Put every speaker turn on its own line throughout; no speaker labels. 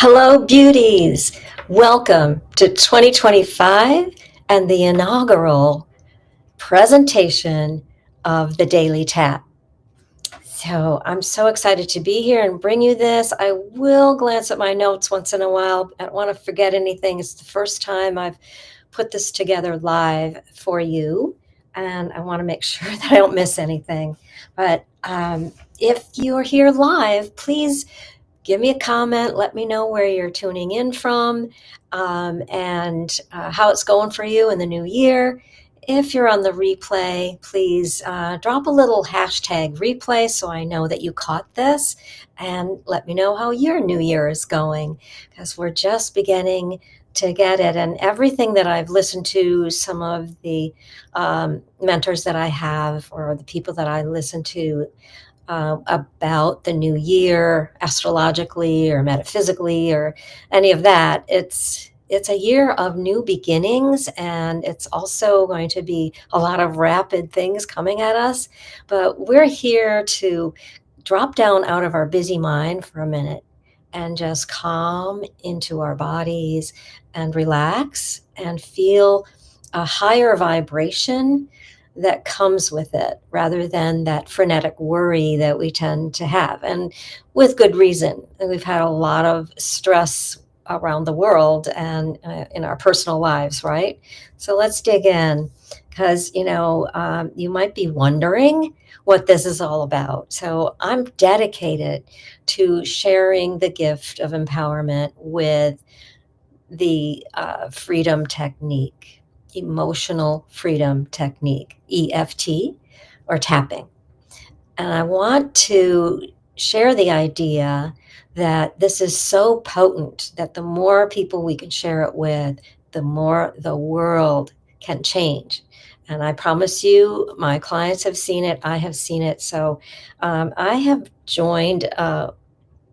Hello, beauties. Welcome to 2025 and the inaugural presentation of the Daily Tap. So I'm so excited to be here and bring you this. I will glance at my notes once in a while. I don't want to forget anything. It's the first time I've put this together live for you, and I want to make sure that I don't miss anything. But if you're here live, please give me a comment. Let me know where you're tuning in from, and how it's going for you in the new year. If you're on the replay, please drop a little hashtag replay so I know that you caught this, and let me know how your new year is going, because we're just beginning to get it. And everything that I've listened to, some of the mentors that I have, or the people that I listen to, about the new year, astrologically or metaphysically or any of that. It's a year of new beginnings, and it's also going to be a lot of rapid things coming at us. But we're here to drop down out of our busy mind for a minute and just calm into our bodies and relax and feel a higher vibration that comes with it, rather than that frenetic worry that we tend to have. And with good reason. We've had a lot of stress around the world and in our personal lives, right? So let's dig in, because, you might be wondering what this is all about. So I'm dedicated to sharing the gift of empowerment with the freedom technique, emotional freedom technique, EFT, or tapping. And I want to share the idea that this is so potent that the more people we can share it with, the more the world can change. And I promise you, my clients have seen it, I have seen it. So I have joined a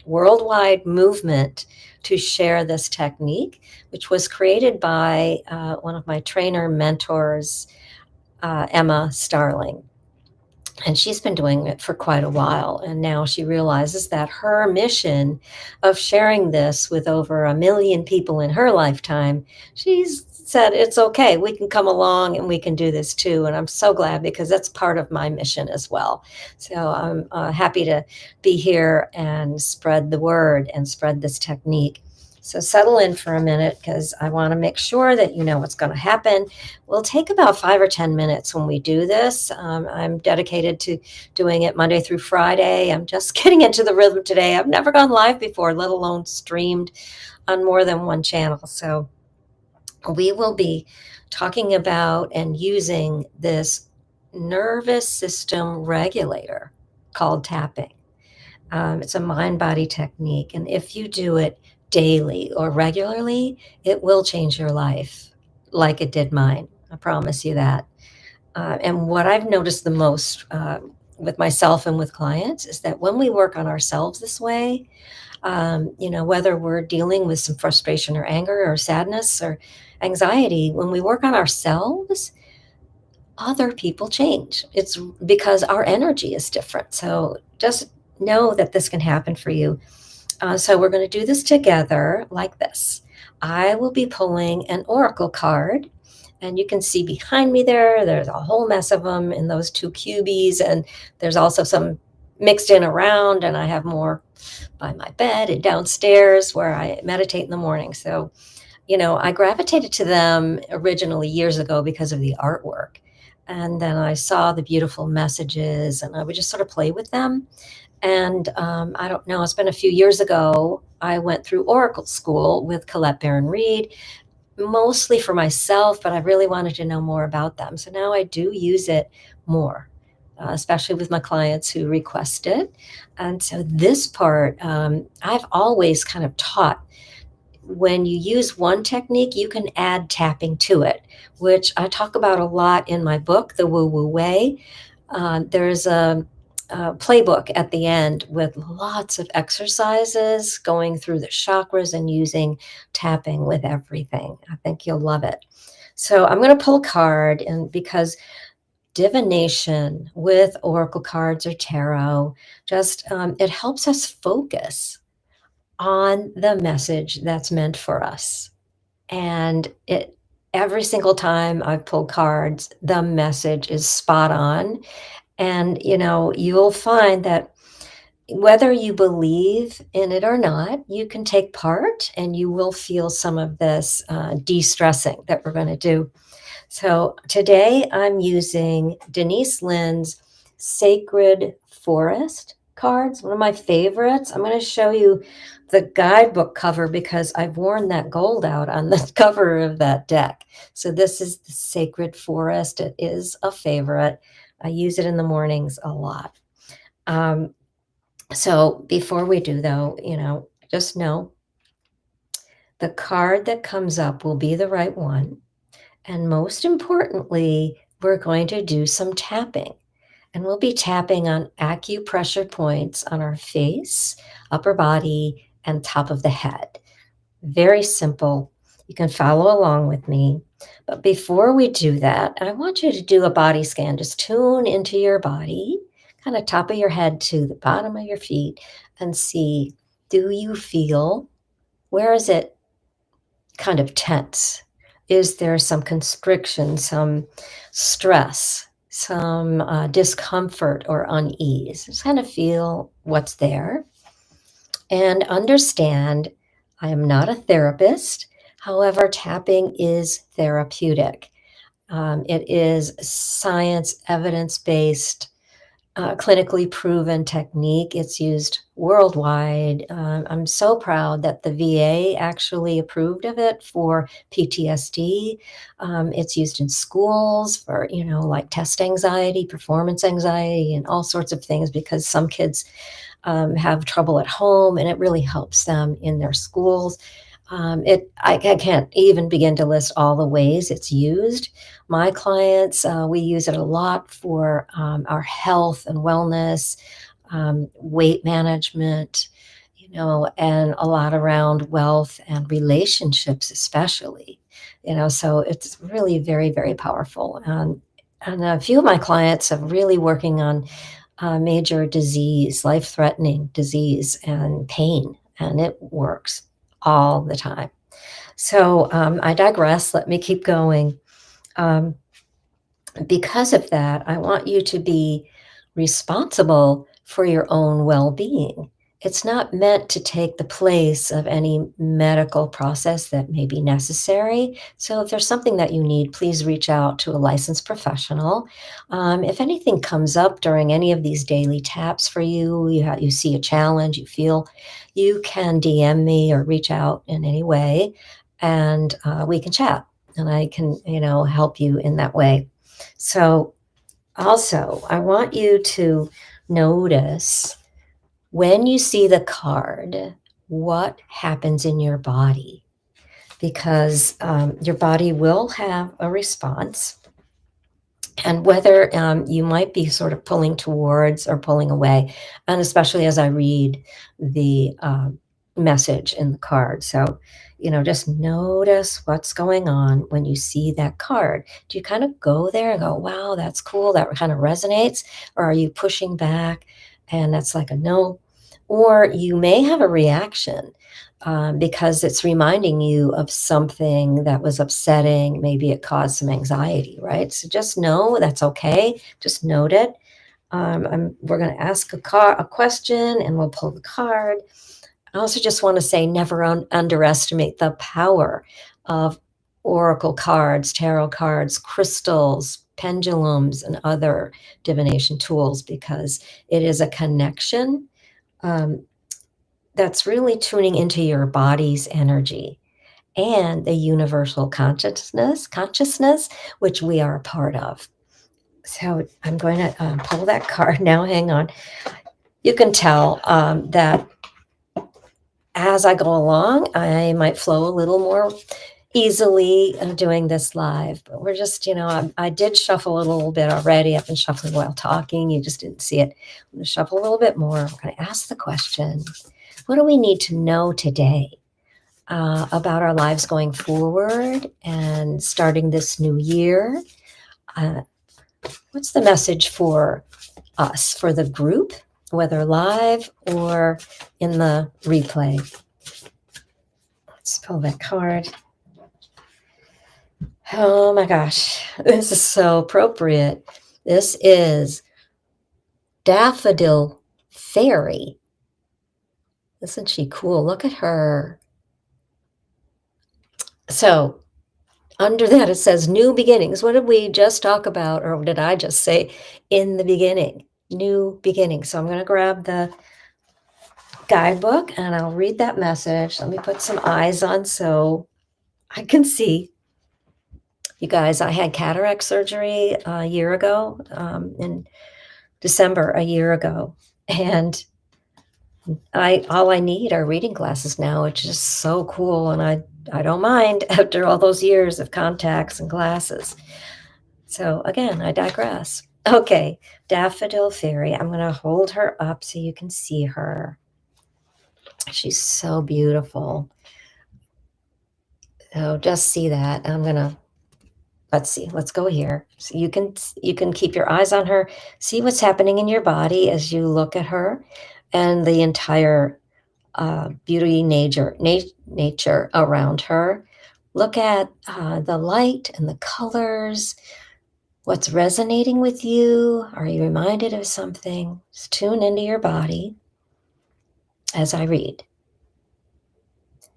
worldwide movement to share this technique, which was created by one of my trainer mentors, Emma Starling. And she's been doing it for quite a while. And now she realizes that her mission of sharing this with over 1 million people in her lifetime, she's said, it's okay, we can come along and we can do this too. And I'm so glad, because that's part of my mission as well. So I'm happy to be here and spread the word and spread this technique. So settle in for a minute, because I want to make sure that you know what's going to happen. We'll take about 5 or 10 minutes when we do this. I'm dedicated to doing it Monday through Friday. I'm just getting into the rhythm today. I've never gone live before, let alone streamed on more than one channel. So we will be talking about and using this nervous system regulator called tapping. It's a mind-body technique, and if you do it daily or regularly, it will change your life like it did mine. I promise you that. And what I've noticed the most with myself and with clients is that when we work on ourselves this way, whether we're dealing with some frustration or anger or sadness or anxiety, when we work on ourselves, other people change. It's because our energy is different. So just know that this can happen for you. So we're going to do this together like this. I will be pulling an oracle card, and you can see behind me there's a whole mess of them in those two cubies, and there's also some mixed in around, and I have more by my bed and downstairs where I meditate in the morning. So, I gravitated to them originally years ago because of the artwork. And then I saw the beautiful messages, and I would just sort of play with them. And I don't know, it's been a few years ago, I went through Oracle School with Colette Baron Reed, mostly for myself, but I really wanted to know more about them. So now I do use it more, especially with my clients who request it. And so this part, I've always kind of taught, when you use one technique, you can add tapping to it, which I talk about a lot in my book, The Woo Woo Way. There's a playbook at the end with lots of exercises going through the chakras and using tapping with everything. I think you'll love it. So I'm going to pull a card, and because divination with oracle cards or tarot, just it helps us focus on the message that's meant for us. And every single time I've pulled cards, the message is spot on. And, you'll find that whether you believe in it or not, you can take part and you will feel some of this de-stressing that we're going to do. So today I'm using Denise Lynn's Sacred Forest cards, one of my favorites. I'm going to show you the guidebook cover because I've worn that gold out on the cover of that deck. So this is the Sacred Forest. It is a favorite. I use it in the mornings a lot. So before we do, though, just know the card that comes up will be the right one. And most importantly, we're going to do some tapping. And we'll be tapping on acupressure points on our face, upper body, and top of the head. Very simple. You can follow along with me. But before we do that, I want you to do a body scan. Just tune into your body, kind of top of your head to the bottom of your feet, and see, do you feel, where is it kind of tense? Is there some constriction, some stress, some discomfort or unease? Just kind of feel what's there and understand I am not a therapist. However, tapping is therapeutic. It is science, evidence-based, clinically proven technique. It's used worldwide. I'm so proud that the VA actually approved of it for PTSD. It's used in schools for, like test anxiety, performance anxiety, and all sorts of things because some kids have trouble at home and it really helps them in their schools. I can't even begin to list all the ways it's used. My clients, we use it a lot for our health and wellness, weight management, and a lot around wealth and relationships, especially. So it's really very, very powerful. And a few of my clients are really working on major disease, life-threatening disease and pain, and it works all the time. So I digress. Let me keep going. Um, because of that, I want you to be responsible for your own well-being. It's not meant to take the place of any medical process that may be necessary. So if there's something that you need, please reach out to a licensed professional. If anything comes up during any of these daily taps for you, you see a challenge, you can DM me or reach out in any way, and we can chat, and I can, help you in that way. So also, I want you to notice when you see the card, what happens in your body, because your body will have a response. And whether you might be sort of pulling towards or pulling away, and especially as I read the message in the card. So, just notice what's going on when you see that card. Do you kind of go there and go, wow, that's cool, that kind of resonates? Or are you pushing back and that's like a no? Or you may have a reaction because it's reminding you of something that was upsetting. Maybe it caused some anxiety, right? So just know that's okay. Just note it. We're going to ask a question and we'll pull the card. I also just want to say never underestimate the power of oracle cards, tarot cards, crystals, pendulums, and other divination tools because it is a connection that's really tuning into your body's energy and the universal consciousness, which we are a part of. So I'm going to pull that card now. Hang on. You can tell that as I go along, I might flow a little more easily doing this live, but we're just, I did shuffle a little bit already. I've been shuffling while talking. You just didn't see it. I'm going to shuffle a little bit more. I'm going to ask the question, what do we need to know today about our lives going forward and starting this new year? What's the message for us, for the group, whether live or in the replay? pull that card. Oh my gosh, this is so appropriate. This is Daffodil Fairy. Isn't she cool? Look at her. So under that, it says new beginnings. What did we just talk about, or did I just say in the beginning? New beginnings. So I'm going to grab the guidebook and I'll read that message. Let me put some eyes on so I can see. You guys, I had cataract surgery a year ago, in December a year ago. And all I need are reading glasses now, which is so cool. And I don't mind after all those years of contacts and glasses. So again, I digress. Okay, Daffodil Fairy. I'm going to hold her up so you can see her. She's so beautiful. So just see that. I'm going to, let's see, let's go here. So you can keep your eyes on her, see what's happening in your body as you look at her and the entire beauty nature around her. Look at the light and the colors. What's resonating with you? Are you reminded of something? Just tune into your body as I read.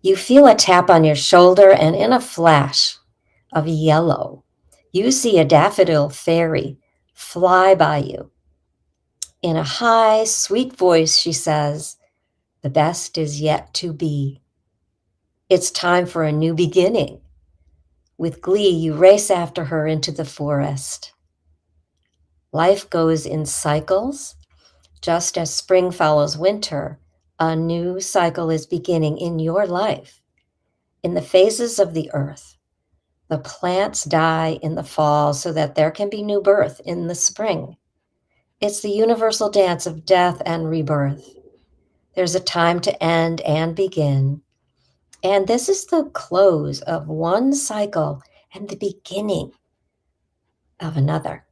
You feel a tap on your shoulder, and in a flash of yellow, you see a daffodil fairy fly by you. In a high, sweet voice, she says, "The best is yet to be. It's time for a new beginning." With glee, you race after her into the forest. Life goes in cycles. Just as spring follows winter, a new cycle is beginning in your life. In the phases of the earth, the plants die in the fall so that there can be new birth in the spring. It's the universal dance of death and rebirth. There's a time to end and begin. And this is the close of one cycle and the beginning of another.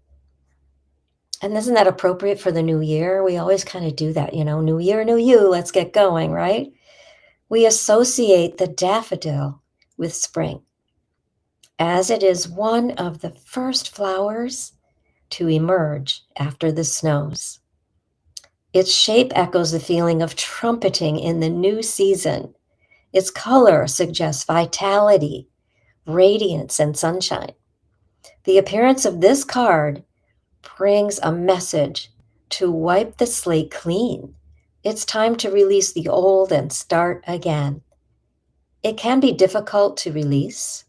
And isn't that appropriate for the new year? We always kind of do that, new year, new you, let's get going, right? We associate the daffodil with spring, as it is one of the first flowers to emerge after the snows. Its shape echoes the feeling of trumpeting in the new season. Its color suggests vitality, radiance, and sunshine. The appearance of this card brings a message to wipe the slate clean. It's time to release the old and start again. It can be difficult to release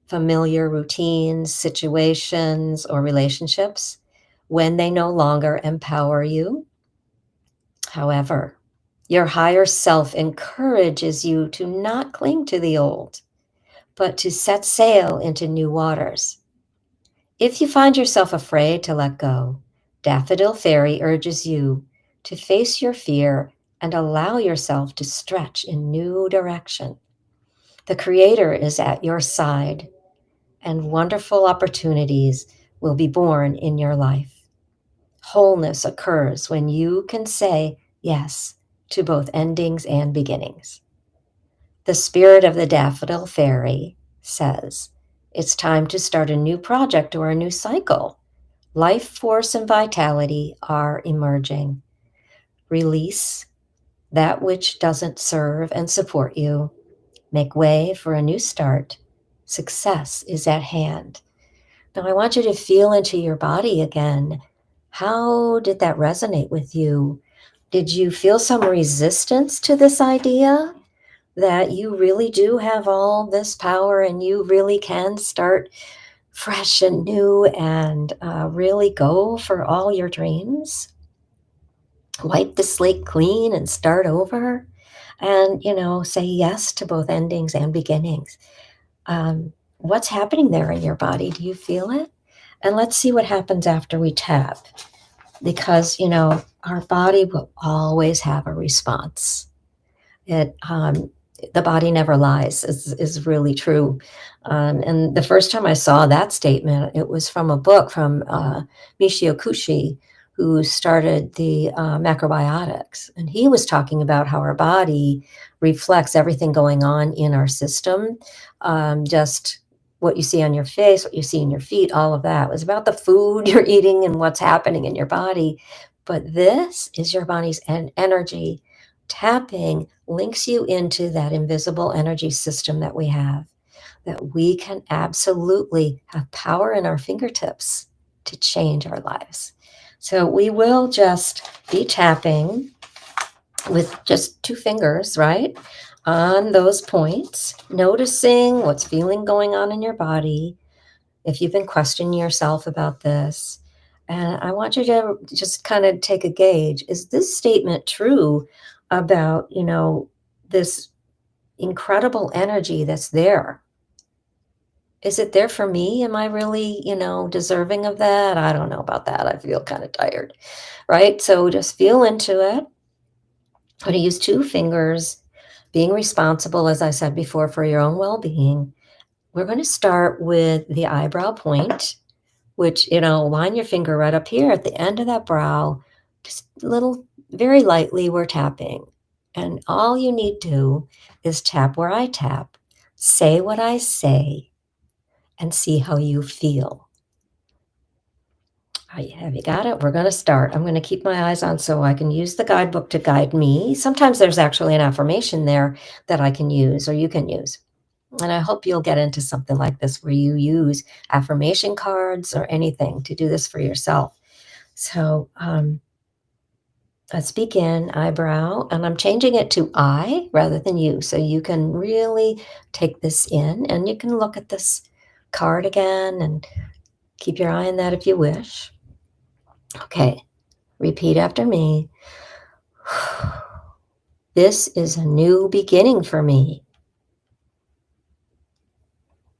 familiar routines, situations, or relationships when they no longer empower you. However, your higher self encourages you to not cling to the old, but to set sail into new waters. If you find yourself afraid to let go, Daffodil Fairy urges you to face your fear and allow yourself to stretch in new direction. The Creator is at your side, and wonderful opportunities will be born in your life. Wholeness occurs when you can say yes to both endings and beginnings. The spirit of the Daffodil Fairy says, it's time to start a new project or a new cycle. Life force and vitality are emerging. Release that which doesn't serve and support you. Make way for a new start. Success is at hand. Now, I want you to feel into your body again. How did that resonate with you? Did you feel some resistance to this idea that you really do have all this power and you really can start fresh and new and really go for all your dreams? Wipe the slate clean and start over and, say yes to both endings and beginnings. What's happening there in your body? Do you feel it? And let's see what happens after we tap. Because, our body will always have a response. The body never lies is really true. And the first time I saw that statement, it was from a book from Michio Kushi, who started the macrobiotics. And he was talking about how our body reflects everything going on in our system. Just what you see on your face, what you see in your feet, all of that. It was about the food you're eating and what's happening in your body. But this is your body's energy. Tapping links you into that invisible energy system that we have, that we can absolutely have power in our fingertips to change our lives. So we will just be tapping with just 2 fingers, right, on those points, noticing what's feeling going on in your body. If you've been questioning yourself about this, and I want you to just kind of take a gauge. Is this statement true about, this incredible energy that's there? Is it there for me? Am I really, deserving of that? I don't know about that. I feel kind of tired, right? So just feel into it. I'm going to use 2 fingers, being responsible, as I said before, for your own well-being. We're going to start with the eyebrow point, which, line your finger right up here at the end of that brow, just a little, very lightly, we're tapping. And all you need to do is tap where I tap, say what I say, and see how you feel. All right, have you got it? We're going to start. I'm going to keep my eyes on so I can use the guidebook to guide me. Sometimes there's actually an affirmation there that I can use or you can use. And I hope you'll get into something like this where you use affirmation cards or anything to do this for yourself. So let's begin. Eyebrow, and I'm changing it to I rather than you. So you can really take this in, and you can look at this card again and keep your eye on that if you wish. Okay, repeat after me. This is a new beginning for me.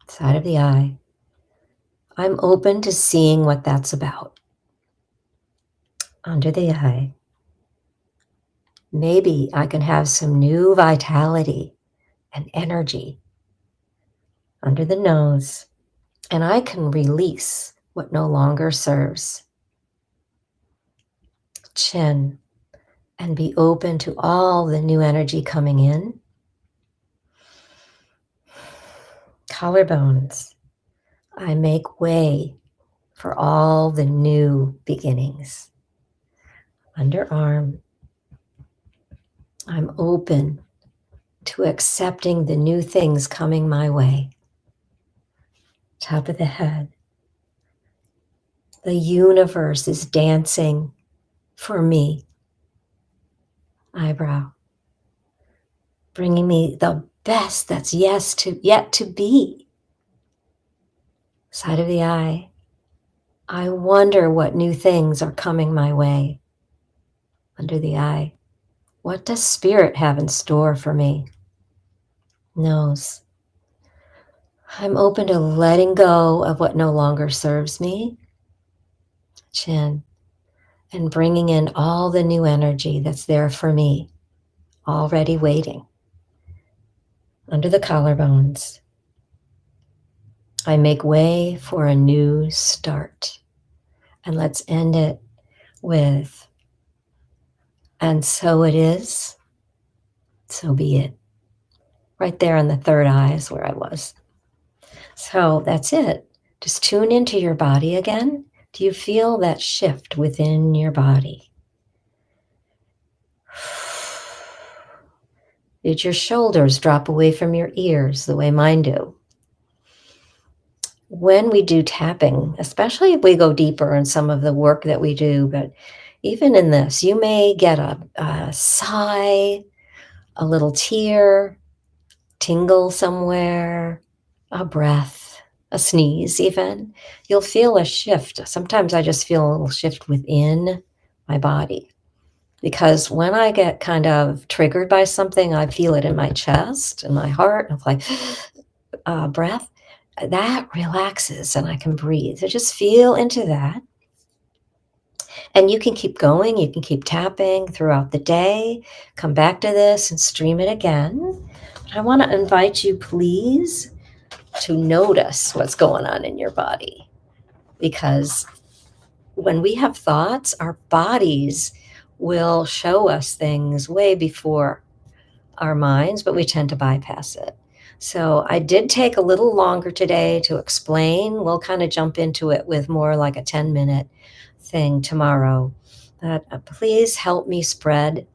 Side of the eye. I'm open to seeing what that's about. Under the eye. Maybe I can have some new vitality and energy. Under the nose. And I can release what no longer serves. Chin. And be open to all the new energy coming in. Collarbones. I make way for all the new beginnings. Underarm. I'm open to accepting the new things coming my way. Top of the head. The universe is dancing for me. Eyebrow. Bringing me the best that's yet to be. Side of the eye. I wonder what new things are coming my way. Under the eye. What does Spirit have in store for me? Nose. I'm open to letting go of what no longer serves me. Chin. And bringing in all the new energy that's there for me, already waiting. Under the collarbones. I make way for a new start. And let's end it with, and so it is, so be it. Right there on the third eye is where I was. So that's it. Just tune into your body again. Do you feel that shift within your body? Did your shoulders drop away from your ears the way mine do? When we do tapping, especially if we go deeper in some of the work that we do, but even in this, you may get a sigh, a little tear, tingle somewhere, a breath, a sneeze even. You'll feel a shift. Sometimes I just feel a little shift within my body. Because when I get kind of triggered by something, I feel it in my chest and my heart. And I'm like, breath. That relaxes and I can breathe. So just feel into that. And you can keep going. You can keep tapping throughout the day. Come back to this and stream it again. I want to invite you, please, to notice what's going on in your body. Because when we have thoughts, our bodies will show us things way before our minds, but we tend to bypass it. So I did take a little longer today to explain. We'll kind of jump into it with more like a 10-minute thing tomorrow. But please help me spread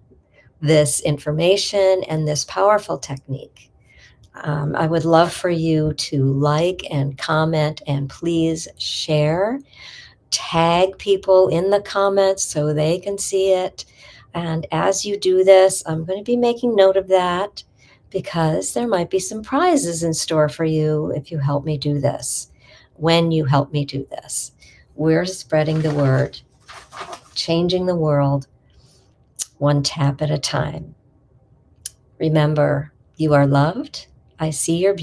this information and this powerful technique. I would love for you to like and comment and please share. Tag people in the comments so they can see it. And as you do this, I'm going to be making note of that because there might be some prizes in store for you if you help me do this. When you help me do this, we're spreading the word, changing the world one tap at a time. Remember, you are loved. I see your beauty.